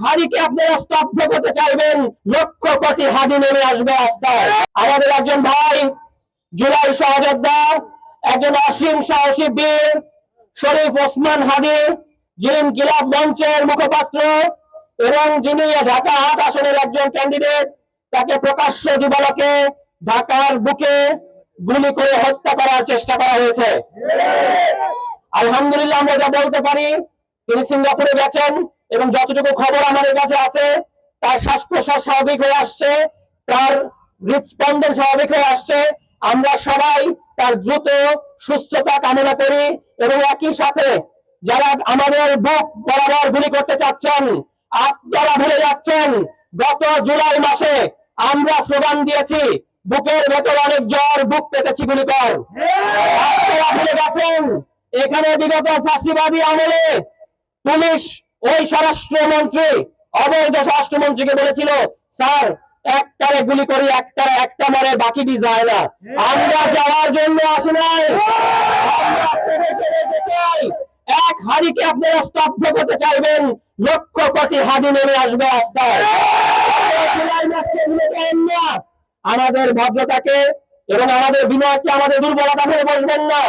হাদিকে আপনারা স্তব্ধ করতে চাইবেন, লক্ষ কোটি হাদি নেমে আসবে রাস্তায়। আমাদের একজন ভাই, জুলাই সহযোদ্ধা, একজন অসীম সাহসী বীর শরীফ ওসমান হাদি, যিনি ইনকিলাব মঞ্চের মুখপাত্র এবং যিনি ঢাকা ৮ আসনের একজন ক্যান্ডিডেট, তাকে প্রকাশ্য দিবালোকে ঢাকার বুকে গুলি করে হত্যা করার চেষ্টা করা হয়েছে। আলহামদুলিল্লাহ আমরা যা বলতে পারি, তিনি সিঙ্গাপুরে গেছেন এবং যতটুকু খবর আমাদের কাছে আছে, তার শ্বাস প্রশ্বাস স্বাভাবিক হয়ে আসছে, তার হৃদস্পন্দন স্বাভাবিক হয়ে আসছে। আমরা সবাই তার দ্রুত সুস্থতা কামনা করি এবং একই সাথে যারা আমাদের বুক বরাবর গুলি করতে চাচ্ছেন, আপনারা ভুলে যাচ্ছেন গত জুলাই মাসে আমরা স্লোগান দিয়েছি, বুকের ভেতর অনেক জ্বর, বুক পেতেছি গুলি কর। আপনারা ভুলে গেছেন এখানে বিগত ফাঁসিবাদী আমলে পুলিশ ওই স্বরাষ্ট্রমন্ত্রী, অবৈধ স্বরাষ্ট্রমন্ত্রীকে বলেছিল, স্যার একটারে গুলি করি, একটা মারে, বাকিটি যায় না। আমরা যাওয়ার জন্য আসি নাই, আমরা আপনাদেরকে বলতে চাই, এক হাদিকে আপনারা স্তব্ধ করতে চাইবেন, লক্ষ কোটি হাদি নেমে আসবে রাস্তায়। আমাদের ভদ্রতাকে এবং আমাদের বিনয়কে আমাদের দুর্বলতা ভেবে বসবেন না।